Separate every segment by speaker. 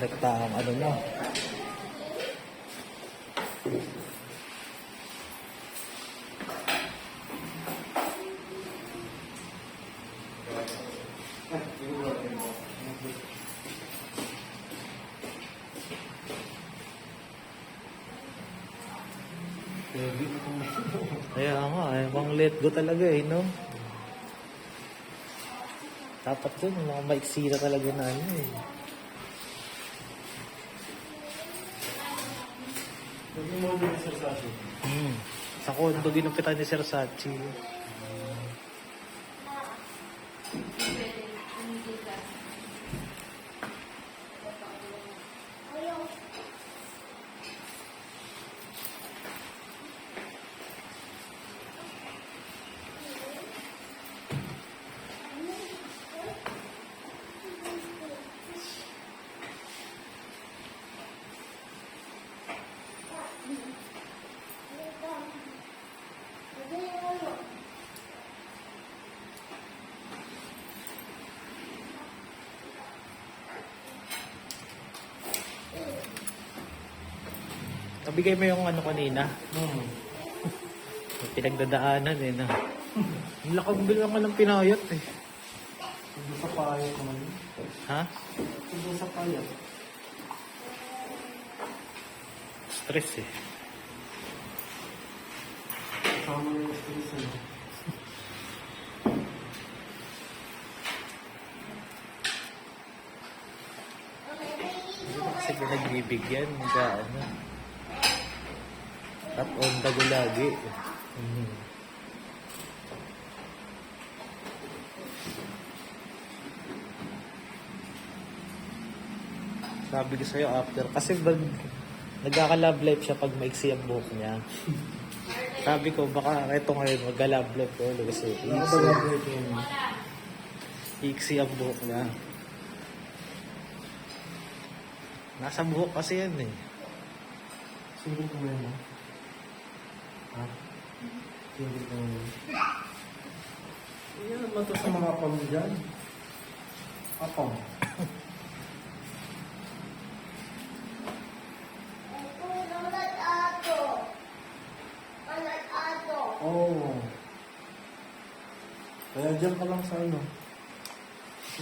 Speaker 1: Rekta ang ano mo. Kaya nga, pang let go talaga eh, no? Dapat dun, mga maiksira talaga na ano eh.
Speaker 2: Pwede mo din sa Sachi.
Speaker 1: Sa kondo, ginupitan ni Sir Sachi. Nabigay mo yung ano kanina? May pinagdadaanan eh na. Ang lakang bilang ng pinayot eh.
Speaker 2: Hindi sa payat naman yun.
Speaker 1: Ha?
Speaker 2: Hindi sa payat.
Speaker 1: Stress eh.
Speaker 2: Kasama yung stress eh.
Speaker 1: Hindi mo kasi pinagbibigyan. Mga ano. At on the go lagi. Sabi ko sa'yo after. Kasi nagkaka-love life siya pag maiksi ang buhok niya. Sabi ko baka ito ngayon magka-love life ko ulit kasi iksi ang buhok niya. Nasa buhok kasi yan eh.
Speaker 2: Single ko yan, ha? Ha? Single ko yan. Yan naman to sa mga apam dyan. Apam. Oh. Kaya dyan ka lang sa ano. So,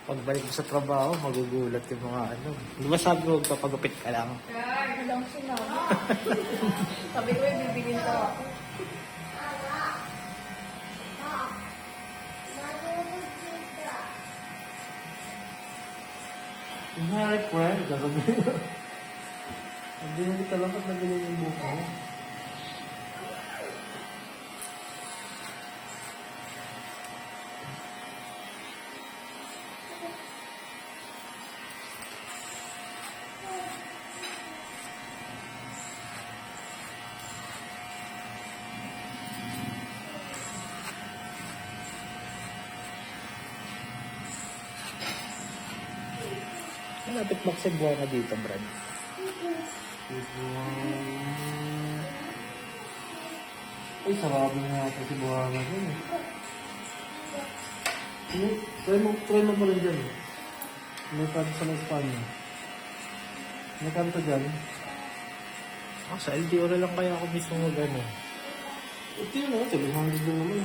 Speaker 1: Pagbalik mo sa trabaho, magugulat yung mga ano. Di ba sabi mo magpapagupit ka lang?
Speaker 3: Walang sinabi. Sabi ko, bibigyan ka ako.
Speaker 2: Kunyari, friend, gagawin. Hindi na kita lang pag nagawin yung buka mo.
Speaker 1: Malapit magsibuha na dito, Brad.
Speaker 2: Ay, sarado na yata si Buhanga dyan eh. Try mo pa rin dyan eh. May kanto sa Espanya. May kanto dyan.
Speaker 1: Sa LTO na lang kaya ako mismo mag-ano.
Speaker 2: Ito yun oh, 700 lang naman.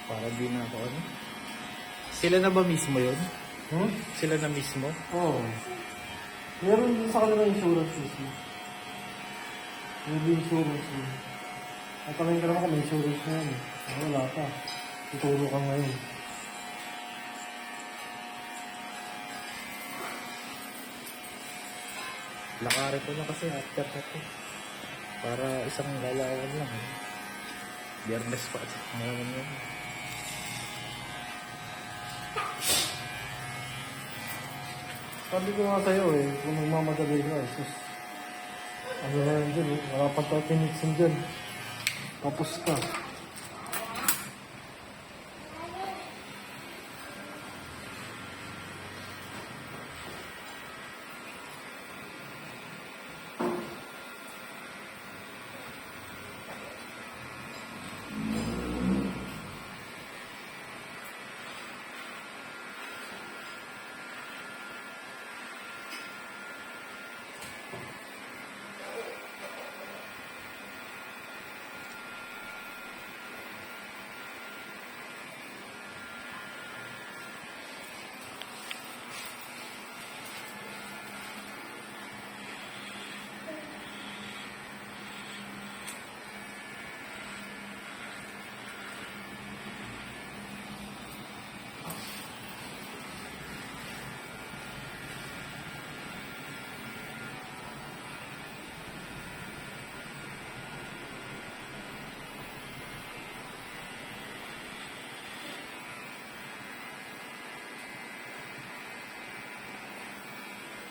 Speaker 1: Para di na ako ano. Sila na ba mismo yun? Sila na mismo?
Speaker 2: Oo. Meron din sa kanila insurance mismo. May insurance yun. At kaming ka naman kung may insurance na yan eh. Wala pa. Tuturo ka ngayon.
Speaker 1: Lakarin ko na kasi after na to. Para isang lalawan lang. Biyernes pa kasi ngayon yun.
Speaker 2: Sabi ko nga sa'yo eh, kung magmamadali ka eh, sus. Ano na yan dyan eh, wala pa 30 minutes yan dyan. Tapos ka.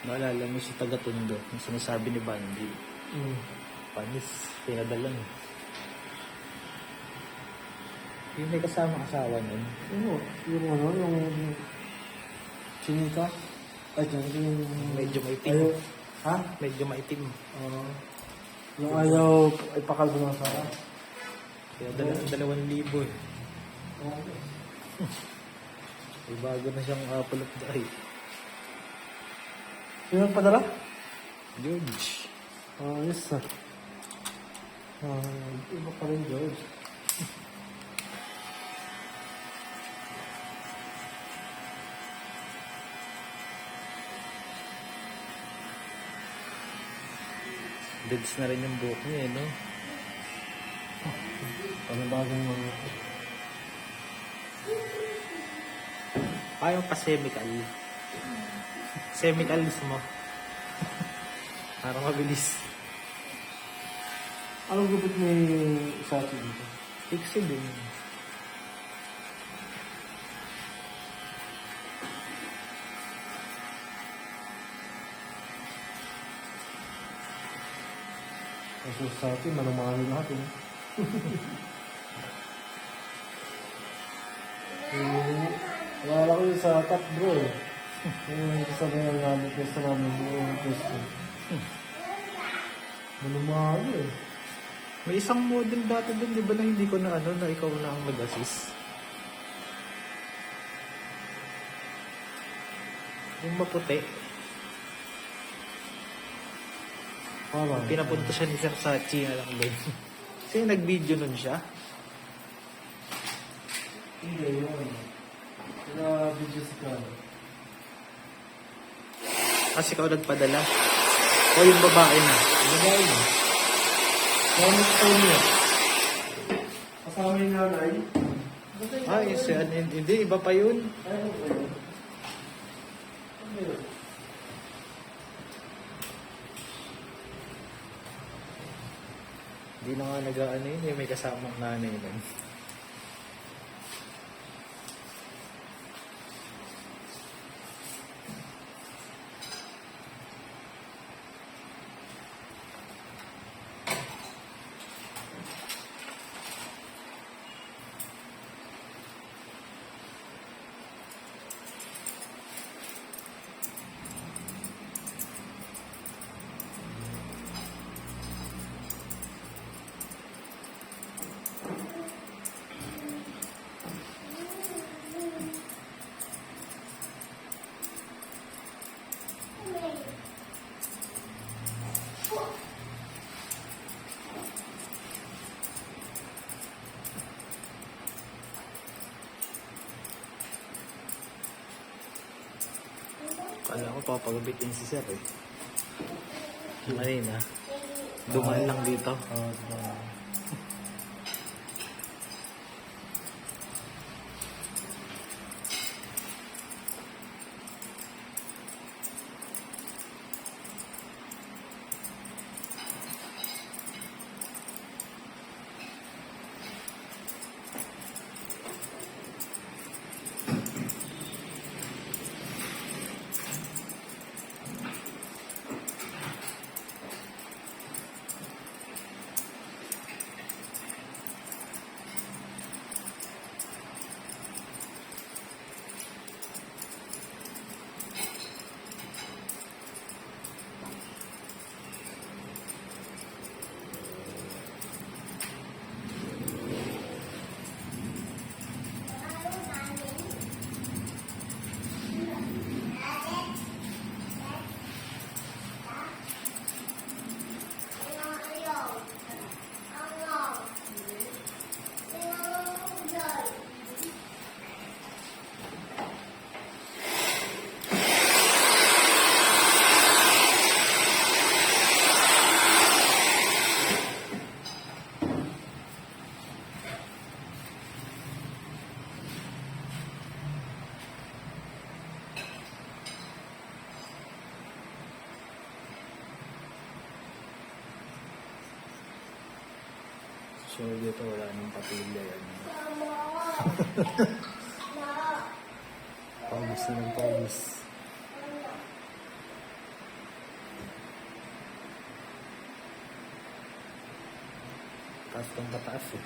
Speaker 1: Naalala mo si Tagatundo, yung sinasabi ni Bandy. Panis, pinadala mo. Yung may kasama asawa nun.
Speaker 2: Yung ano, yung Chinita. Ay, yung
Speaker 1: Medyo maitim.
Speaker 2: ayaw, ha?
Speaker 1: Medyo maitim.
Speaker 2: Yung ayaw ipakalbo ng Sara.
Speaker 1: Kaya 2,000 eh. May bago na siyang apple of the eye.
Speaker 2: Sino padala?
Speaker 1: George.
Speaker 2: Yes sir. Iba pa rin George.
Speaker 1: Deads na rin yung buhok niya eh, no?
Speaker 2: Bagong mga...
Speaker 1: Ayaw pa chemical. Chemical mo. Para mabilis.
Speaker 2: Anong gupit may Sachi dito?
Speaker 1: Pixie din.
Speaker 2: Kasi Sachi, manumali natin. Wala ko yun sa top bro eh. Yung kasama yung namin, pwesto namin yung pwesto. Manumali eh.
Speaker 1: May isang model dati dun, di ba na hindi ko na na ikaw na ang mag-assist? Yung maputi.
Speaker 2: Parang.
Speaker 1: Pinapunta siya ni Sir Sachi na lang din. Kasi nag-video nun siya.
Speaker 2: Hindi, yun. Kaya video si Kano.
Speaker 1: Kasi ikaw nagpadala. O yung babae na.
Speaker 2: Babae na. Gamit ko niya. Kasama yung nanay.
Speaker 1: Ay, hindi, iba pa yun.
Speaker 2: Ay, ano ba yun? Ano yun?
Speaker 1: Hindi na nga nag-ano yun, may kasamang nanay nun. Kala ko papagabitin si Sir eh. Kanina. Dumaan lang dito. So dito wala nang papilya yan. Pawis na ng pawis. Mataas ng mataas eh.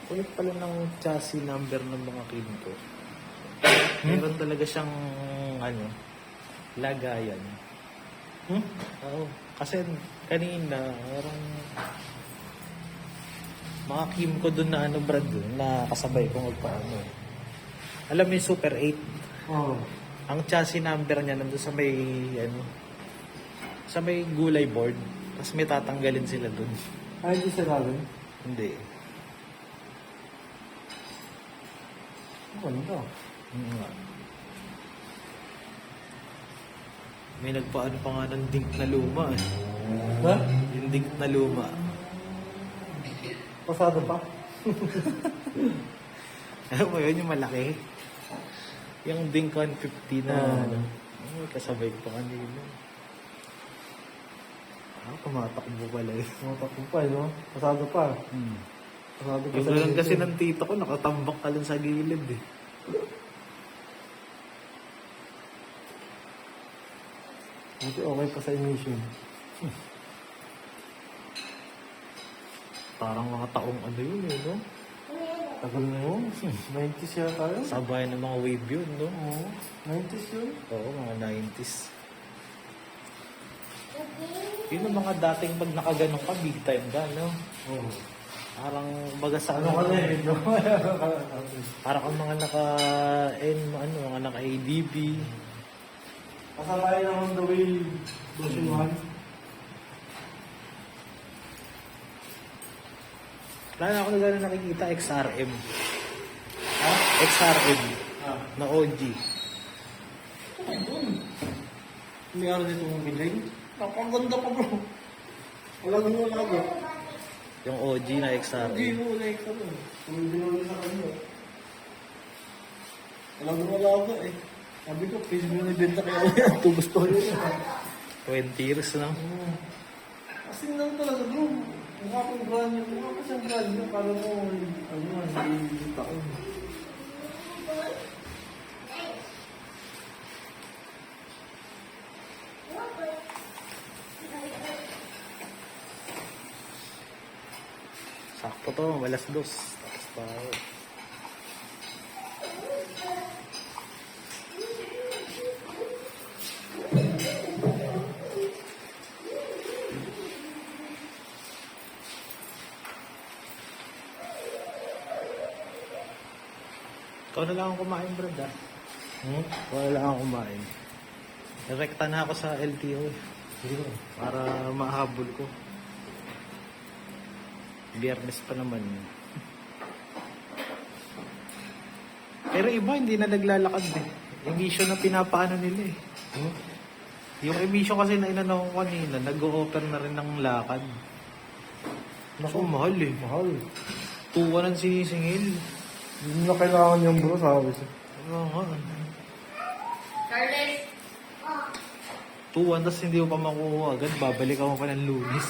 Speaker 1: Kulit pala ng chassis number ng mga Kinko. Meron talaga siyang ano, lagayan. Oo. Kasi kanina, merong mga Kimco doon na ano brand doon, na kasabay ko magpaano. Alam mo yung Super 8?
Speaker 2: Oo.
Speaker 1: Ang chassis number niya nandun sa may, ano, sa may gulay board. Tapos may tatanggalin sila doon.
Speaker 2: Ay, di sila rin.
Speaker 1: Hindi.
Speaker 2: Ano to?
Speaker 1: Nga. May nagpaano pa nga ng dink na luma eh.
Speaker 2: Ha?
Speaker 1: Yung dink na luma.
Speaker 2: Pasado pa?
Speaker 1: Alam mo yun, yung malaki. Yung dink 150 na ano. Ay, kasabay ko pa kanina. Tumatakbo pala eh.
Speaker 2: Matakbo pa eh, no? Pasado pa. Pasado pa
Speaker 1: Yung ganun kasi ng tito ko, nakatambak ka lang sa gilid eh.
Speaker 2: Buti okay pa sa emission.
Speaker 1: Parang mga taong ano yun eh, no?
Speaker 2: Tagal na yun. 90s yata tayo.
Speaker 1: Sabay ng mga wave yun, no?
Speaker 2: Oo. 90s yun.
Speaker 1: Oo, mga 90s. Yun ang mga dating pag nakaganong ka, big time ka, no?
Speaker 2: Oo.
Speaker 1: Parang baga sa
Speaker 2: Ano ka na eh, no?
Speaker 1: parang ang mga mga naka-ADB.
Speaker 2: Kasabay na on the way version 1.
Speaker 1: Wala na ako na gano'n nakikita, XRM. Ha? XRM. Na OG.
Speaker 2: May araw dito mong biling. Napaganda pa bro. Wala nang wala ba?
Speaker 1: Yung OG na
Speaker 2: Hindi
Speaker 1: XRM.
Speaker 2: mo na ikaw eh. Kung hindi mo sa kanya. Wala nang wala ba eh. Sabi ko, pwede mo na ibenta kaya yan. Ito gusto ko yun.
Speaker 1: 20 years lang.
Speaker 2: Kasi lang talaga bro. Mukha kong brand new. Mukha ko siyang brand new. Kala mo, hindi taon.
Speaker 1: Sakto to, malas dos. Tapos tayo. Ikaw na lang ang kumain, brad, ah. Ikaw na lang ang kumain. Direkta na ako sa LTO eh. Para mahabol ko. Biyernes pa naman. Pero iba, hindi na naglalakad eh. Emission na pinapaano nila eh. Yung emission kasi na inano ko kanina, nag-o-offer na rin ng lakad. Naku, mahal eh.
Speaker 2: Mahal.
Speaker 1: 2-1 ang sinisingil.
Speaker 2: Hindi na kailangan yung bro, sabi siya.
Speaker 1: Ano nga.
Speaker 3: Carles!
Speaker 1: 2-1, tapos hindi mo pa makuha agad. Babalik ako pa ng Lunes.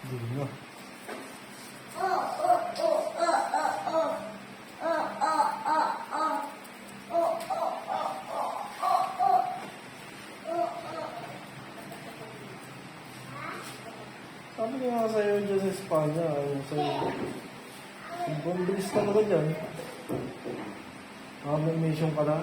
Speaker 2: Hindi na. Sabi ko nga sa'yo dyan sa Espanya, yung sa'yo. Ang bilis talaga dyan. May mission ka na.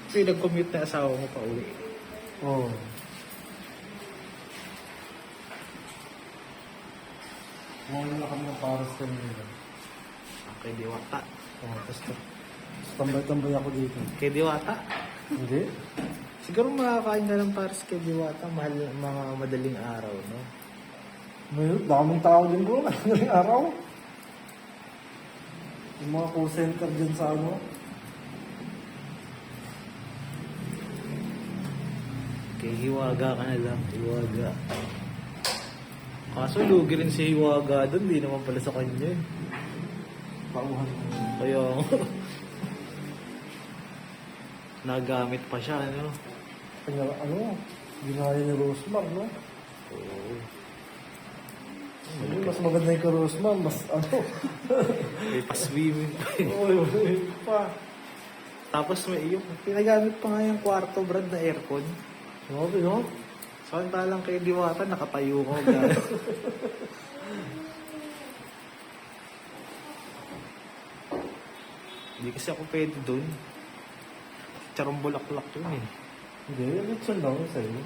Speaker 1: Kasi nag-commute na asawa mo pa uwi.
Speaker 2: Oo. Ngayon na kami ng Paris kanina.
Speaker 1: Kay Diwata.
Speaker 2: Oo, tapos tambay-tambay ako dito.
Speaker 1: Kay Diwata.
Speaker 2: Hindi?
Speaker 1: Siguro makakain ka ng Paris kay Diwata. Mahal mga madaling araw, no?
Speaker 2: May daming tao din bro, ngayong araw. Yung mga call center dyan sa ano.
Speaker 1: Kay Hiwaga ka na lang. Hiwaga. Kaso lugi rin si Hiwaga doon. Di naman pala sa kanya eh.
Speaker 2: Pauhan.
Speaker 1: Kaya, nagamit pa siya, ano?
Speaker 2: Kanya, ano, ginaya ni Rosmar, no?
Speaker 1: Oo.
Speaker 2: Mas maganda yung kay Rosmar, mas ano.
Speaker 1: May pa-swimming pa eh.
Speaker 2: Oo, yun pa.
Speaker 1: Tapos may yung pinagamit pa nga yung kwarto, Brad, na aircon.
Speaker 2: Sabi, no?
Speaker 1: Samantalang kay Diwata, nakatayo ko. Brad. Hindi kasi ako pwede dun. Charong bulaklak yun eh.
Speaker 2: Hindi, Litson lang sa'yo.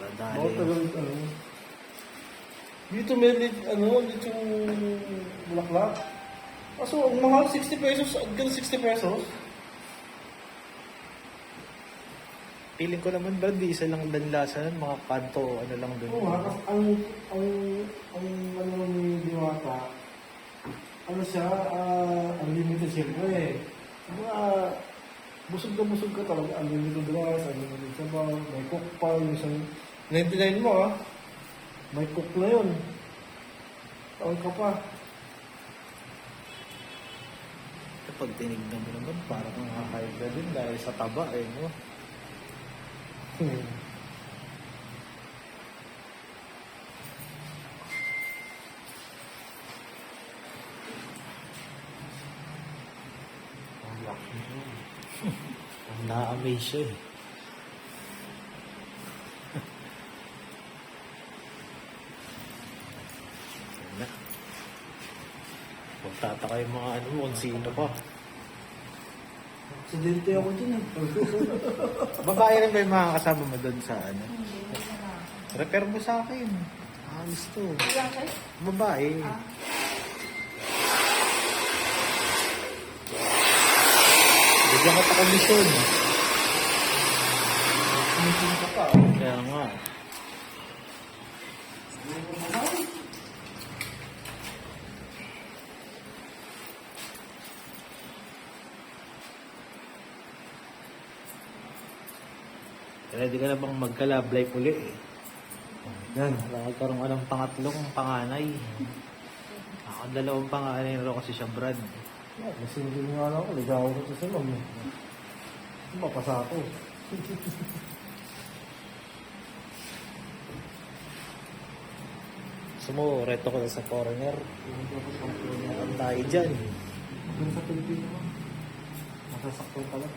Speaker 1: Nadali.
Speaker 2: Bakit tagal, ano? Dito may ano, dito yung bulaklak. Kaso, ang mahal, 60 pesos. Agad 60 pesos.
Speaker 1: Feeling ko naman, Brad, di isa lang danlasan, mga kanto o ano lang dun.
Speaker 2: Oo nga, kasi ang ano ni Diwata, ano siya, unlimited siyempre. Mga, busog ka talaga, unlimited rice, unlimited sabaw, may cook pa, yung isang, 99 mo ah, may cook na yun. Tawag ka pa.
Speaker 1: Kapag tinignan mo naman, parang nakakain ka din dahil sa taba eh, no?
Speaker 2: Ang laki mo.
Speaker 1: Na-amaze siya eh. Yan na. Magtataka yung mga ano mo kung sino pa.
Speaker 2: Aksidente ako dyan eh.
Speaker 1: Babae rin ba yung mga kasama mo doon sa ano?
Speaker 3: Hindi na.
Speaker 1: Repair mo sa akin. Alis to.
Speaker 3: Ilang kayo?
Speaker 1: Babae.
Speaker 3: Ah.
Speaker 1: Bigyan ka pa komisyon.
Speaker 2: Kumisin ka pa.
Speaker 1: Kaya nga. Ready ka na bang magka-love life uli eh?
Speaker 2: Yan.
Speaker 1: Magkaroon ka ng pangatlong panganay. Ako dalawang panganay na kasi siya, Brad.
Speaker 2: Nasingin nga lang ako, ligaw ko sa salong. Mapasa ako.
Speaker 1: Gusto mo, reto ko na sa foreigner. Ang tayo dyan.
Speaker 2: Doon sa Pilipino ko. Masasakto ka lang.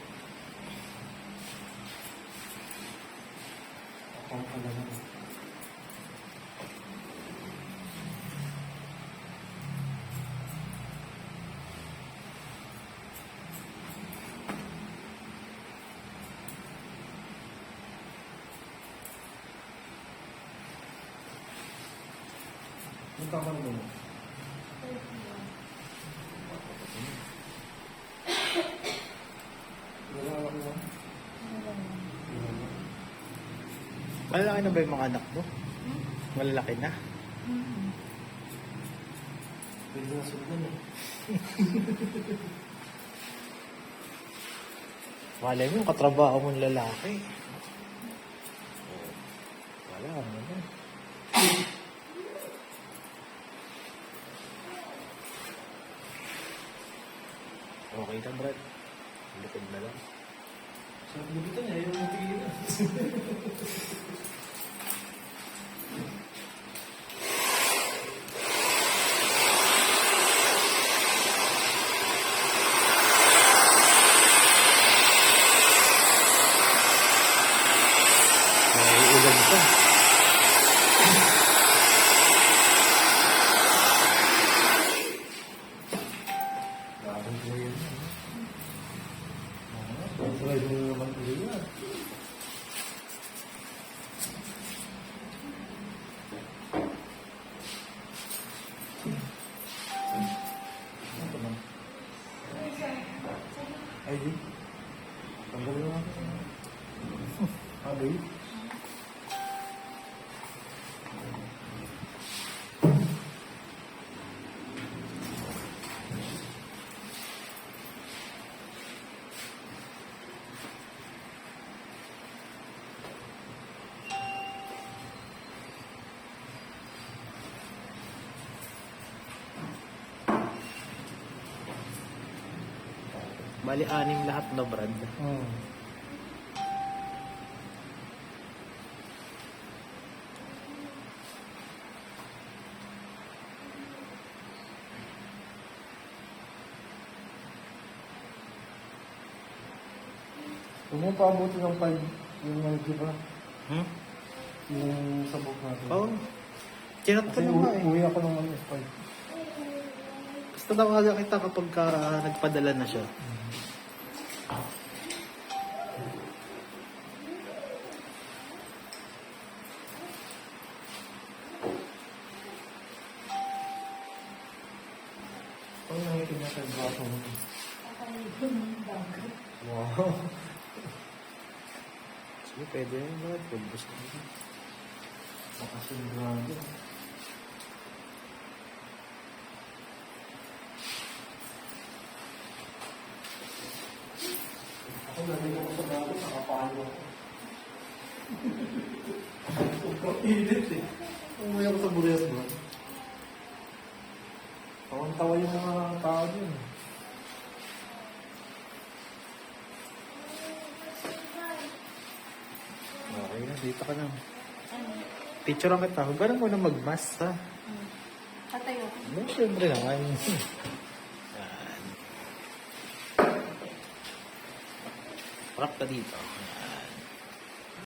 Speaker 2: Ako ka lang. Punta ka naman. Wala ako mo.
Speaker 1: Malalaki na ba yung mga anak mo? Malalaki na.
Speaker 2: Pwede na sundan eh.
Speaker 1: Malay mo, yung katrabaho mong lalaki. Wala naman. Okay na, Brad. Likod na lang.
Speaker 2: Sa lubitan niya, yung tigilan.
Speaker 1: Ulan pa.
Speaker 2: Parang ko yun. Try mo naman ulit yan. Ano naman? Ay, di. Tanggalin mo natin. Abi.
Speaker 1: Bali, 6 lahat na brand.
Speaker 2: Hmm. Huwag mo paabuti ng 5 yung di ba?
Speaker 1: Hmm?
Speaker 2: Yung sabog natin.
Speaker 1: Oo. Chinat ko
Speaker 2: Kasi
Speaker 1: na nga eh.
Speaker 2: uwi ako ng 5.
Speaker 1: Basta tawagan kita kapag nagpadala na siya.
Speaker 2: Ano nangitin niya sa braso mo? Wow.
Speaker 1: Sige, pwede yun. Lord. Pag gusto mo.
Speaker 2: Makasingrado. Ako narinig ako sa bago, nakapalo ako. Sobrang init eh. Umuwi ako sa Burias bro. Tawan-tawa yung mga tao dun.
Speaker 1: Okay na, dito ka na.
Speaker 3: Ano?
Speaker 1: Picture ang kita. Huwag ka na muna mag-mask, ha?
Speaker 3: Tatayo.
Speaker 1: No, syempre naman. Yan. Harap ka dito.